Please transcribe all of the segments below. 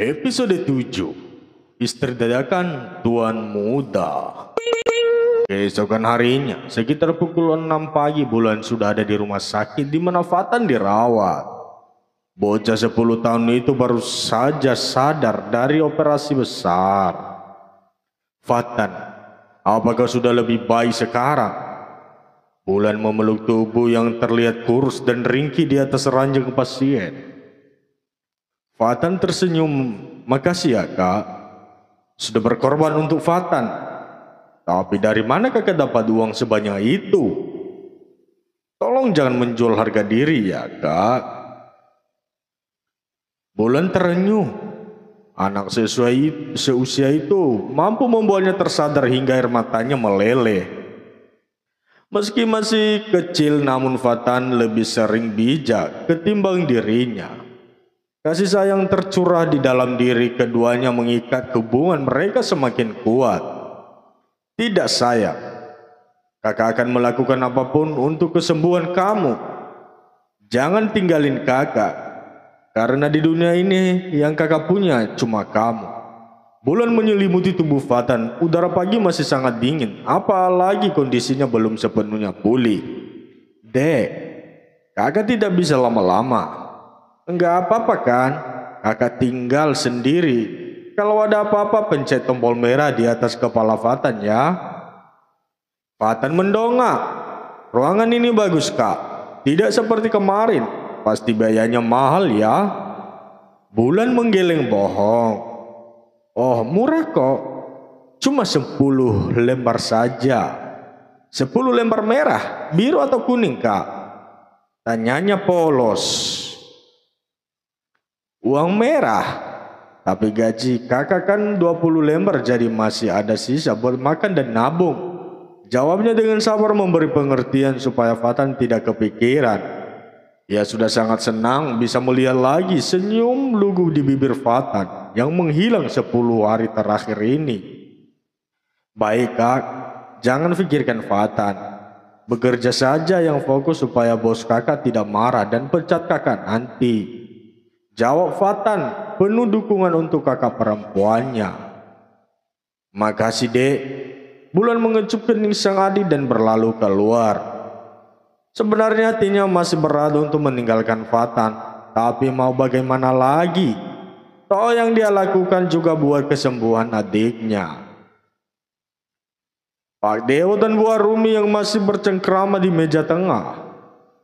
Episode 7. Istri dadakan Tuan Muda. Keesokan harinya, sekitar pukul 6 pagi, Bulan sudah ada di rumah sakit di mana Fatan dirawat. Bocah 10 tahun itu baru saja sadar dari operasi besar. Fatan, apakah sudah lebih baik sekarang? Bulan memeluk tubuh yang terlihat kurus dan ringkih di atas ranjang pasien. Fatan tersenyum. "Makasih ya kak, sudah berkorban untuk Fatan. Tapi dari mana kakak dapat uang sebanyak itu? Tolong jangan menjual harga diri ya kak." Bulan terenyuh. Anak seusia itu mampu membuatnya tersadar hingga air matanya meleleh. Meski masih kecil, namun Fatan lebih sering bijak ketimbang dirinya. Kasih sayang tercurah di dalam diri keduanya mengikat hubungan mereka semakin kuat. "Tidak sayang, kakak akan melakukan apapun untuk kesembuhan kamu. Jangan tinggalin kakak, karena di dunia ini yang kakak punya cuma kamu." Bulan menyelimuti tubuh Fatan. Udara pagi masih sangat dingin, apalagi kondisinya belum sepenuhnya pulih. "Dek, kakak tidak bisa lama-lama. Enggak apa-apa kan? Kakak tinggal sendiri. Kalau ada apa-apa pencet tombol merah di atas kepala Fatan ya." Fatan mendongak. "Ruangan ini bagus kak, tidak seperti kemarin. Pasti biayanya mahal ya." Bulan menggeleng bohong. "Oh murah kok, cuma 10 lembar saja." "10 lembar merah, biru atau kuning kak?" tanyanya polos. "Uang merah, tapi gaji kakak kan 20 lembar, jadi masih ada sisa buat makan dan nabung." Jawabnya dengan sabar, memberi pengertian supaya Fatan tidak kepikiran. Ia sudah sangat senang bisa melihat lagi senyum lugu di bibir Fatan yang menghilang 10 hari terakhir ini. "Baik kak, jangan pikirkan Fatan. Bekerja saja yang fokus supaya bos kakak tidak marah dan pecat kakak nanti," jawab Fatan penuh dukungan untuk kakak perempuannya. "Makasih dek." Bulan mengecup kening sang adik dan berlalu keluar. Sebenarnya hatinya masih berat untuk meninggalkan Fatan, tapi mau bagaimana lagi? Toh yang dia lakukan juga buat kesembuhan adiknya. Pak Dewo dan Bu Arumi yang masih bercengkrama di meja tengah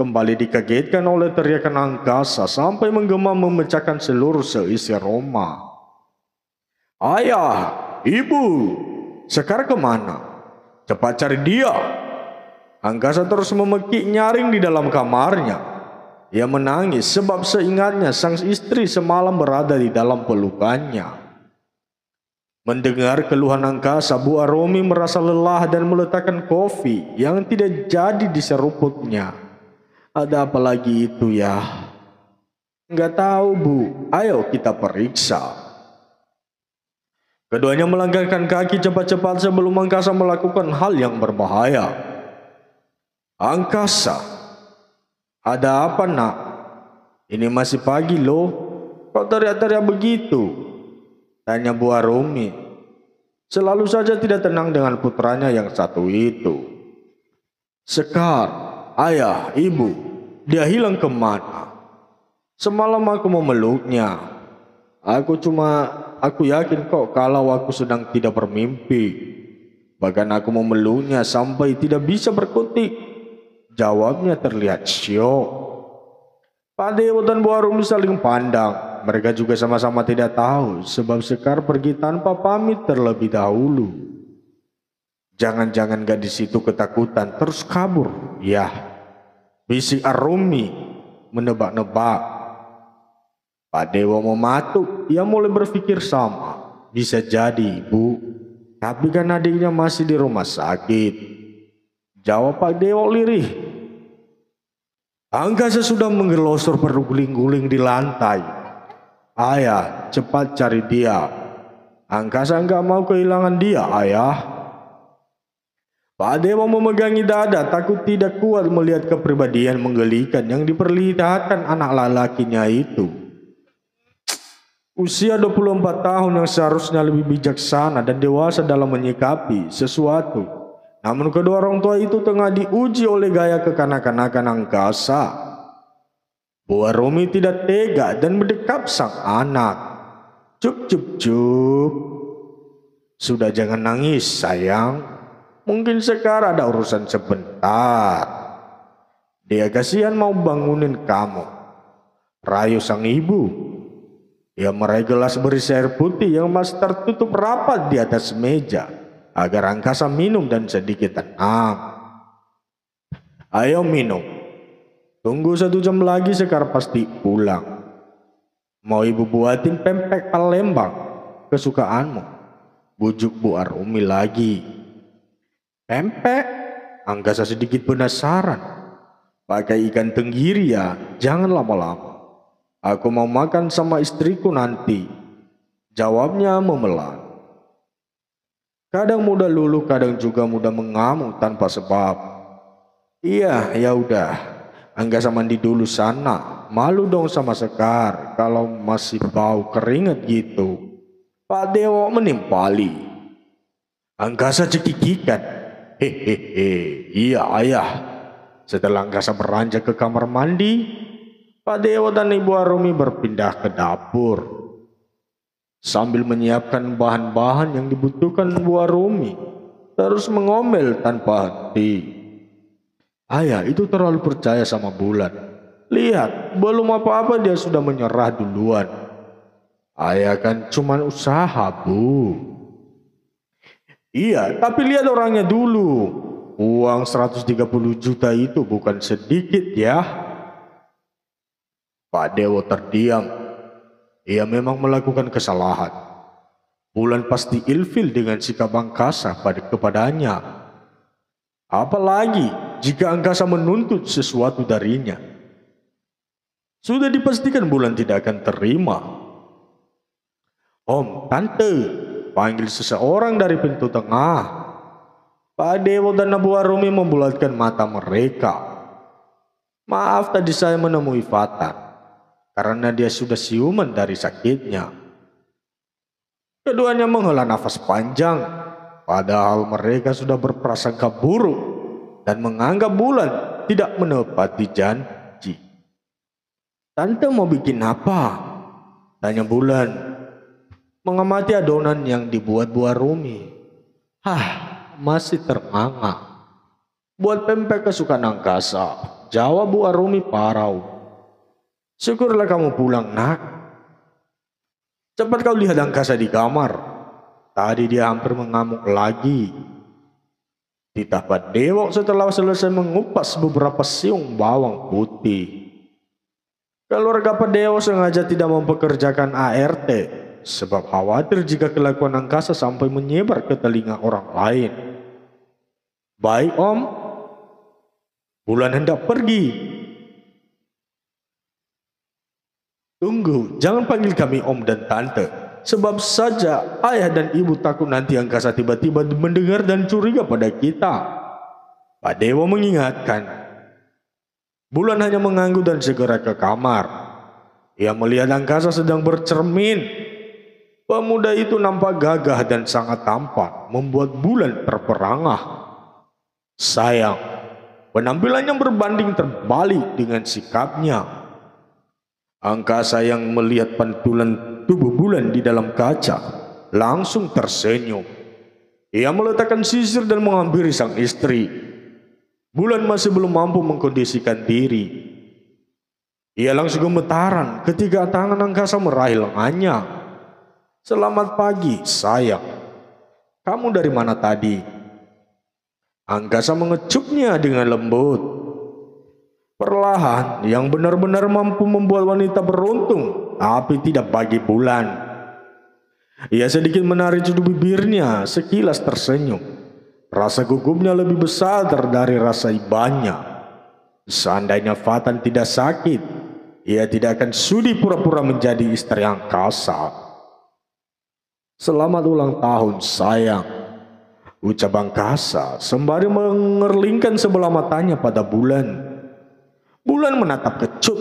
kembali dikagetkan oleh teriakan angkasa sampai menggema memecahkan seluruh seisi rumah. "Ayah, ibu, Sekar kemana? Cepat cari dia!" Angkasa terus memekik nyaring di dalam kamarnya. Ia menangis sebab seingatnya sang istri semalam berada di dalam pelukannya. Mendengar keluhan Angkasa, Bu Arumi merasa lelah dan meletakkan kopi yang tidak jadi diseruputnya. "Ada apa lagi itu ya?" "Enggak tahu bu, ayo kita periksa." Keduanya melangkahkan kaki cepat-cepat sebelum Angkasa melakukan hal yang berbahaya. "Angkasa, ada apa nak? Ini masih pagi loh, kok teriak-teriak begitu?" tanya Bu Arumi. Selalu saja tidak tenang dengan putranya yang satu itu. "Sekar, ayah, ibu, dia hilang kemana? Semalam aku memeluknya. Aku yakin kok kalau aku sedang tidak bermimpi. Bahkan aku memeluknya sampai tidak bisa berkutik," jawabnya terlihat syok. Pak Dewo dan Bu Arumi saling pandang. Mereka juga sama-sama tidak tahu sebab Sekar pergi tanpa pamit terlebih dahulu. "Jangan-jangan gadis itu ketakutan terus kabur ya?" bisik Arumi menebak-nebak. Pak Dewo mematuk. Ia mulai berpikir sama. "Bisa jadi bu, tapi kan adiknya masih di rumah sakit," jawab Pak Dewo lirih. Angkasa sudah menggelosor berguling-guling di lantai. "Ayah, cepat cari dia. Angkasa enggak mau kehilangan dia, ayah." Pak Dewa memegangi dada, takut tidak kuat melihat kepribadian menggelikan yang diperlihatkan anak lelakinya itu. Usia 24 tahun yang seharusnya lebih bijaksana dan dewasa dalam menyikapi sesuatu. Namun kedua orang tua itu tengah diuji oleh gaya kekanak-kanakan angkasa. Bu Arumi tidak tega dan mendekap sang anak. Cup cup cup. Sudah jangan nangis sayang. Mungkin sekarang ada urusan sebentar. Dia kasihan mau bangunin kamu. Rayu sang ibu. Ia meraih gelas berisi air putih yang masih tertutup rapat di atas meja agar angkasa minum dan sedikit tenang. Ayo minum. Tunggu 1 jam lagi Sekar pasti pulang. Mau ibu buatin pempek Palembang kesukaanmu? Bujuk Bu Arumi lagi. Pempek? Angkasa sedikit penasaran. Pakai ikan tenggiri ya, jangan lama-lama. Aku mau makan sama istriku nanti. Jawabnya memelan. Kadang mudah luluh, kadang juga mudah mengamuk tanpa sebab. Iya, ya udah. Angkasa mandi dulu sana. Malu dong sama Sekar kalau masih bau keringat gitu. Pak Dewo menimpali. Angkasa cekikikan. Hehehe, iya ayah. Setelah Angkasa beranjak ke kamar mandi, Pak Dewo dan Ibu Arumi berpindah ke dapur. Sambil menyiapkan bahan-bahan yang dibutuhkan Bu Arumi, terus mengomel tanpa henti. Ayah itu terlalu percaya sama Bulan. Lihat, belum apa-apa dia sudah menyerah duluan. Ayah kan cuma usaha, Bu. Iya, tapi lihat orangnya dulu. Uang 130 juta itu bukan sedikit ya. Pak Dewo terdiam. Ia memang melakukan kesalahan. Bulan pasti ilfil dengan sikap Angkasa kepadanya. Apalagi jika Angkasa menuntut sesuatu darinya. Sudah dipastikan Bulan tidak akan terima. Om, Tante, panggil seseorang dari pintu tengah. Pak Dewo dan Bu Arumi membulatkan mata mereka. Maaf tadi saya menemui Fatan, karena dia sudah siuman dari sakitnya. Keduanya menghela nafas panjang, padahal mereka sudah berprasangka buruk dan menganggap Bulan tidak menepati janji. Tante mau bikin apa? Tanya Bulan, mengamati adonan yang dibuat Bu Arumi. Masih ternganga. Buat pempek kesukaan Angkasa, jawab Bu Arumi parau. Syukurlah kamu pulang nak. Cepat kau lihat Angkasa di kamar. Tadi dia hampir mengamuk lagi. Titah Pak Dewo setelah selesai mengupas beberapa siung bawang putih. Keluarga Pak Dewo sengaja tidak mempekerjakan ART sebab khawatir jika kelakuan Angkasa sampai menyebar ke telinga orang lain. Baik Om. Bulan hendak pergi. Tunggu, jangan panggil kami Om dan Tante. Sebab saja ayah dan ibu takut nanti Angkasa tiba-tiba mendengar dan curiga pada kita. Pak Dewo mengingatkan. Bulan hanya mengangguk dan segera ke kamar. Ia melihat Angkasa sedang bercermin. Pemuda itu nampak gagah dan sangat tampan, membuat Bulan terperangah. Sayang, penampilannya berbanding terbalik dengan sikapnya. Angkasa yang melihat pantulan tubuh Bulan di dalam kaca langsung tersenyum. Ia meletakkan sisir dan menghampiri sang istri. Bulan masih belum mampu mengkondisikan diri. Ia langsung gemetaran ketika tangan Angkasa meraih lengannya. Selamat pagi, sayang. Kamu dari mana tadi? Angkasa mengecupnya dengan lembut. Perlahan, yang benar-benar mampu membuat wanita beruntung, tapi tidak bagi Bulan. Ia sedikit menarik judul bibirnya, sekilas tersenyum. Rasa gugupnya lebih besar dari rasa ibanya. Seandainya Fatan tidak sakit, ia tidak akan sudi pura-pura menjadi istri Angkasa. Selamat ulang tahun sayang, ucap Angkasa sembari mengerlingkan sebelah matanya pada Bulan. Bulan menatap kecut.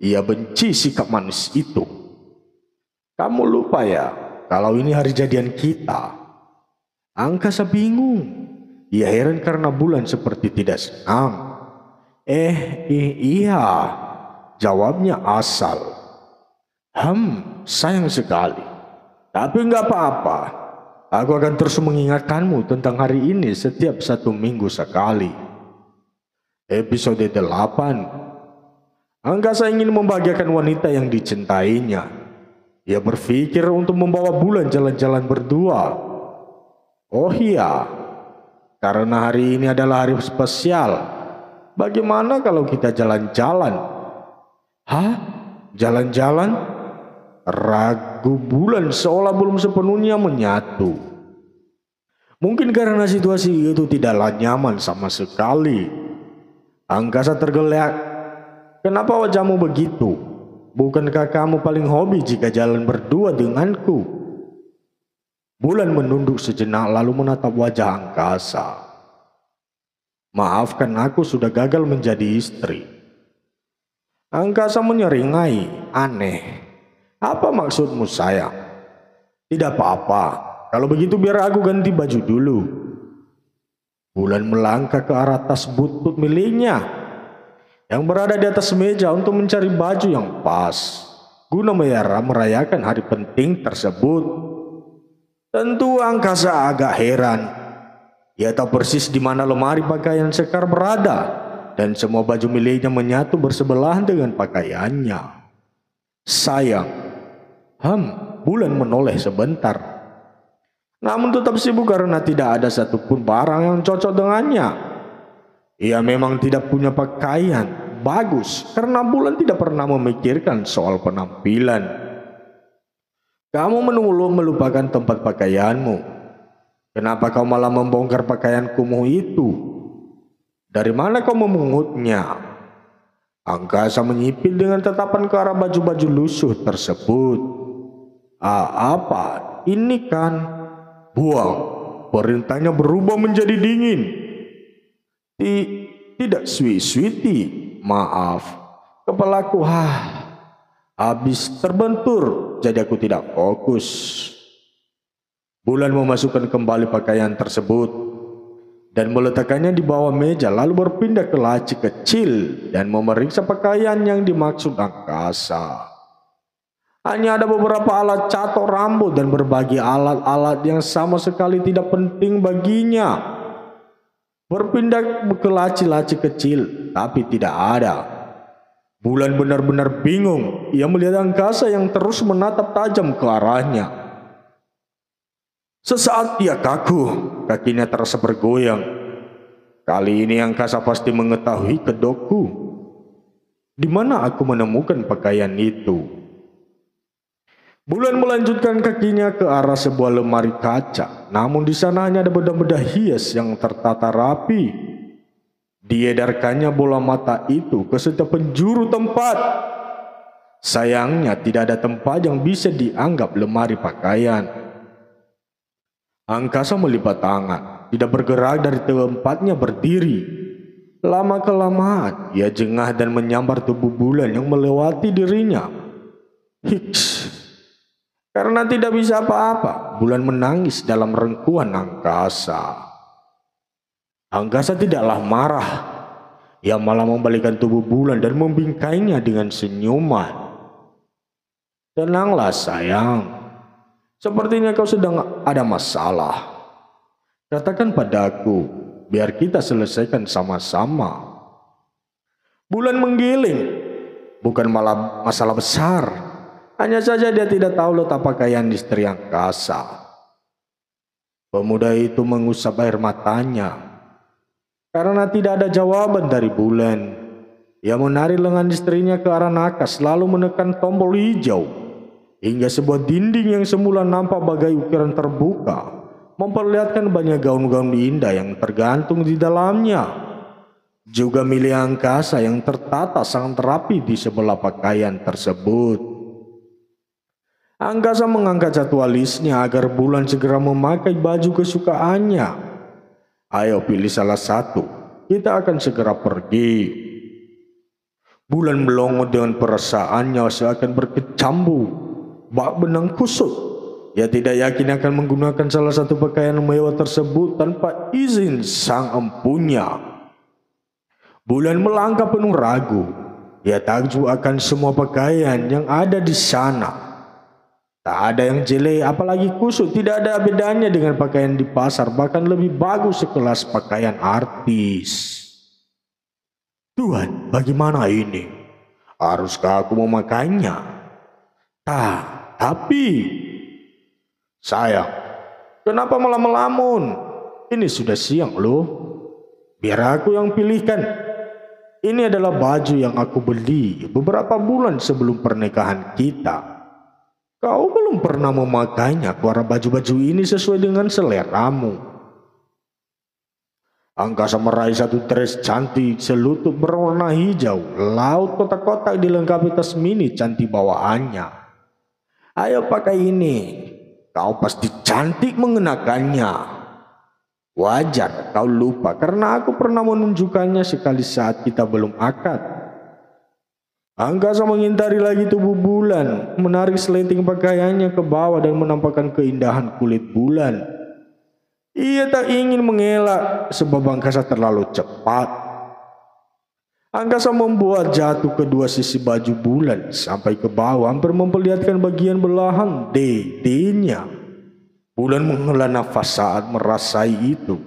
Ia benci sikap manis itu. Kamu lupa ya, kalau ini hari jadian kita. Angkasa bingung. Ia heran karena bulan seperti tidak senang. Iya, jawabnya asal. Sayang sekali. Tapi nggak apa-apa. Aku akan terus mengingatkanmu tentang hari ini setiap 1 minggu sekali. Episode 8. Angkasa ingin membahagiakan wanita yang dicintainya. Ia berpikir untuk membawa bulan jalan-jalan berdua. Oh iya, karena hari ini adalah hari spesial. Bagaimana kalau kita jalan-jalan? Hah? Jalan-jalan? Ragu bulan seolah belum sepenuhnya menyatu. Mungkin karena situasi itu tidaklah nyaman sama sekali. Angkasa tergeleak. Kenapa wajahmu begitu? Bukankah kamu paling hobi jika jalan berdua denganku? Bulan menunduk sejenak lalu menatap wajah angkasa. Maafkan, aku sudah gagal menjadi istri. Angkasa menyeringai. Aneh. Apa maksudmu sayang? Tidak apa-apa. Kalau begitu biar aku ganti baju dulu. Bulan melangkah ke arah tas butut miliknya yang berada di atas meja untuk mencari baju yang pas guna merayakan hari penting tersebut. Tentu angkasa agak heran. Ia tahu persis di mana lemari pakaian Sekar berada dan semua baju miliknya menyatu bersebelahan dengan pakaiannya. Sayang, Bulan menoleh sebentar. Namun tetap sibuk karena tidak ada satupun barang yang cocok dengannya. Ia memang tidak punya pakaian bagus karena Bulan tidak pernah memikirkan soal penampilan. Kamu melupakan tempat pakaianmu. Kenapa kau malah membongkar pakaian kumuh itu? Dari mana kau memungutnya? Angkasa menyipil dengan tatapan ke arah baju-baju lusuh tersebut. Apa? Ini kan? Buang. Perintahnya berubah menjadi dingin. Tidak, Sweetie, maaf. Kepalaku habis terbentur, jadi aku tidak fokus. Bulan memasukkan kembali pakaian tersebut dan meletakkannya di bawah meja, lalu berpindah ke laci kecil dan memeriksa pakaian yang dimaksud angkasa. Hanya ada beberapa alat catok rambut dan berbagai alat-alat yang sama sekali tidak penting baginya. Berpindah ke laci-laci kecil, tapi tidak ada. Bulan benar-benar bingung. Ia melihat angkasa yang terus menatap tajam ke arahnya. Sesaat ia kaku, kakinya terasa bergoyang. Kali ini angkasa pasti mengetahui kedokku. Di mana aku menemukan pakaian itu? Bulan melanjutkan kakinya ke arah sebuah lemari kaca. Namun di sana hanya ada bedah-bedah hias yang tertata rapi. Diedarkannya bola mata itu ke setiap penjuru tempat. Sayangnya tidak ada tempat yang bisa dianggap lemari pakaian. Angkasa melipat tangan, tidak bergerak dari tempatnya berdiri. Lama-kelamaan ia jengah dan menyambar tubuh Bulan yang melewati dirinya. Karena tidak bisa apa-apa, Bulan menangis dalam rengkuhan angkasa. Angkasa tidaklah marah. Ia malah membalikkan tubuh Bulan dan membingkainya dengan senyuman. Tenanglah sayang. Sepertinya kau sedang ada masalah. Katakan padaku, biar kita selesaikan sama-sama. Bulan menggiling. Bukan malah masalah besar. Hanya saja dia tidak tahu letak pakaian istri angkasa. Pemuda itu mengusap air matanya. Karena tidak ada jawaban dari Bulan. Ia menarik lengan istrinya ke arah nakas lalu menekan tombol hijau. Hingga sebuah dinding yang semula nampak bagai ukiran terbuka memperlihatkan banyak gaun-gaun indah yang tergantung di dalamnya. Juga milik angkasa yang tertata sangat rapi di sebelah pakaian tersebut. Angkasa mengangkat satu alisnya agar Bulan segera memakai baju kesukaannya. Ayo pilih salah satu, kita akan segera pergi. Bulan melongo dengan perasaannya seakan berkecambu. bak benang kusut. Ia tidak yakin akan menggunakan salah satu pakaian mewah tersebut tanpa izin sang empunya. Bulan melangkah penuh ragu. Ia takjub akan semua pakaian yang ada di sana. Tak ada yang jelek, apalagi kusut. Tidak ada bedanya dengan pakaian di pasar, bahkan lebih bagus sekelas pakaian artis. Tuhan, bagaimana ini? Haruskah aku memakainya? Tapi sayang, kenapa malah melamun? Ini sudah siang loh. Biar aku yang pilihkan. Ini adalah baju yang aku beli beberapa bulan sebelum pernikahan kita. Kau belum pernah memakainya. Aku harap baju-baju ini sesuai dengan seleramu. Angkasa meraih satu dress cantik selutut berwarna hijau. Laut kotak-kotak dilengkapi tas mini cantik bawaannya. Ayo pakai ini. Kau pasti cantik mengenakannya. Wajar kau lupa karena aku pernah menunjukkannya sekali saat kita belum akad. Angkasa mengintari lagi tubuh bulan, menarik seleting pakaiannya ke bawah dan menampakkan keindahan kulit bulan. Ia tak ingin mengelak sebab angkasa terlalu cepat. Angkasa membuat jatuh kedua sisi baju bulan sampai ke bawah, hampir memperlihatkan bagian belahan dedenya. Bulan menghela nafas saat merasai itu.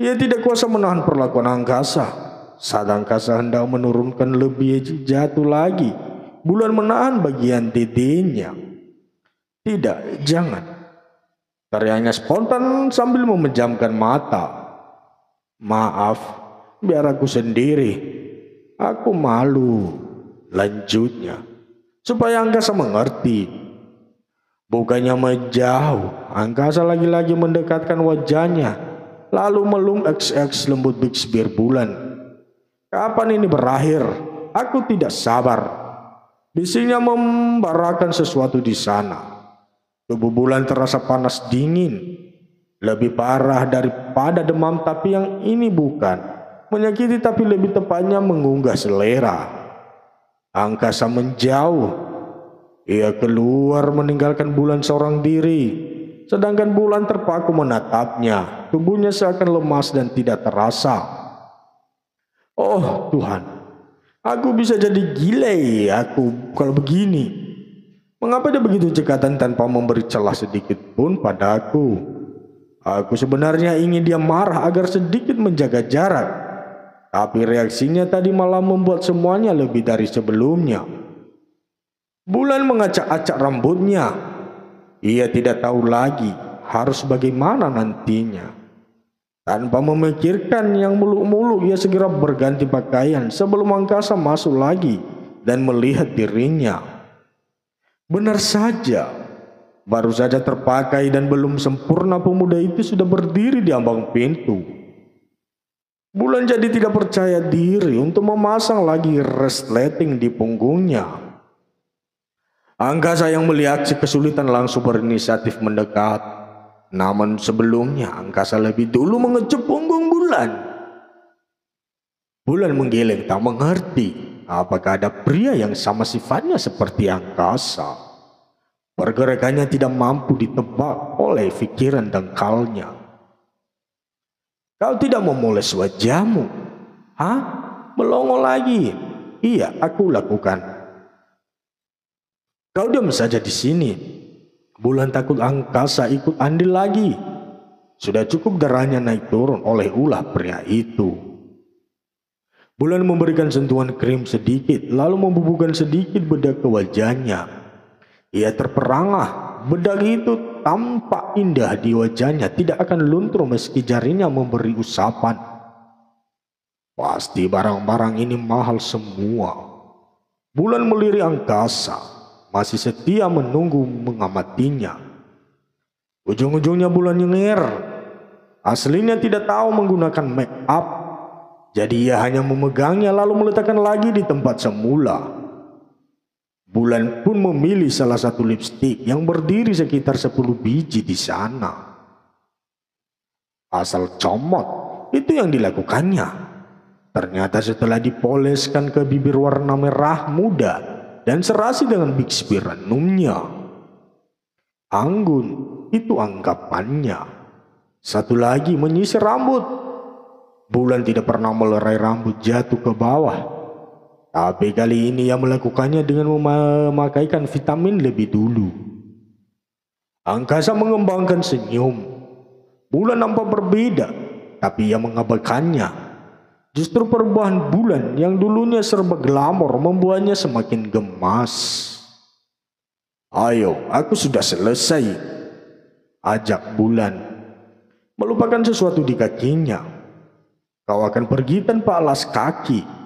Ia tidak kuasa menahan perlakuan angkasa. Saat angkasa hendak menurunkan lebih jatuh lagi, bulan menahan bagian dedenya. Tidak, jangan. Teriaknya spontan sambil memejamkan mata. Maaf, biar aku sendiri. Aku malu. Lanjutnya, supaya angkasa mengerti. Bukannya menjauh, angkasa lagi-lagi mendekatkan wajahnya, lalu melum XX lembut bibir bulan. Kapan ini berakhir? Aku tidak sabar. Bisiknya membarakan sesuatu di sana. Tubuh bulan terasa panas dingin. Lebih parah daripada demam, tapi yang ini bukan. Menyakiti tapi lebih tepatnya mengunggah selera. Angkasa menjauh. Ia keluar meninggalkan bulan seorang diri. Sedangkan bulan terpaku menatapnya. Tubuhnya seakan lemas dan tidak terasa. Oh Tuhan, aku bisa jadi gila aku kalau begini. Mengapa dia begitu cekatan tanpa memberi celah sedikit pun padaku? Aku sebenarnya ingin dia marah agar sedikit menjaga jarak. Tapi reaksinya tadi malah membuat semuanya lebih dari sebelumnya. Bulan mengacak-acak rambutnya. Ia tidak tahu lagi harus bagaimana nantinya. Tanpa memikirkan yang muluk-muluk, ia segera berganti pakaian sebelum angkasa masuk lagi dan melihat dirinya. Benar saja, baru saja terpakai dan belum sempurna pemuda itu sudah berdiri di ambang pintu. Bulan jadi tidak percaya diri untuk memasang lagi resleting di punggungnya. Angkasa yang melihat kesulitan langsung berinisiatif mendekat. Namun sebelumnya angkasa lebih dulu mengecup punggung bulan. Bulan menggeleng tak mengerti apakah ada pria yang sama sifatnya seperti angkasa. Pergerakannya tidak mampu ditebak oleh pikiran dangkalnya. Kau tidak memoles wajahmu? Hah? Melongo lagi? Iya, aku lakukan. Kau diam saja di sini. Bulan takut angkasa ikut andil lagi. Sudah cukup darahnya naik turun oleh ulah pria itu. Bulan memberikan sentuhan krim sedikit, lalu membubuhkan sedikit bedak ke wajahnya. Ia terperangah. Bedak itu tampak indah di wajahnya, tidak akan luntur meski jarinya memberi usapan. Pasti barang-barang ini mahal semua. Bulan melirik angkasa. Masih setia menunggu mengamatinya. Ujung-ujungnya bulan nyengir. Aslinya tidak tahu menggunakan make up. Jadi ia hanya memegangnya lalu meletakkan lagi di tempat semula. Bulan pun memilih salah satu lipstik yang berdiri sekitar 10 biji di sana. Asal comot, itu yang dilakukannya. Ternyata setelah dipoleskan ke bibir warna merah muda dan serasi dengan bibir ranumnya, Anggun, itu anggapannya. Satu lagi menyisir rambut. Bulan tidak pernah melerai rambut jatuh ke bawah. Tapi kali ini ia melakukannya dengan memakaikan vitamin lebih dulu. Angkasa mengembangkan senyum. Bulan nampak berbeda, tapi ia mengabaikannya. Justru perubahan Bulan yang dulunya serba glamor membuatnya semakin gemas. Ayo, aku sudah selesai, ajak Bulan. Melupakan sesuatu di kakinya. Kau akan pergi tanpa alas kaki.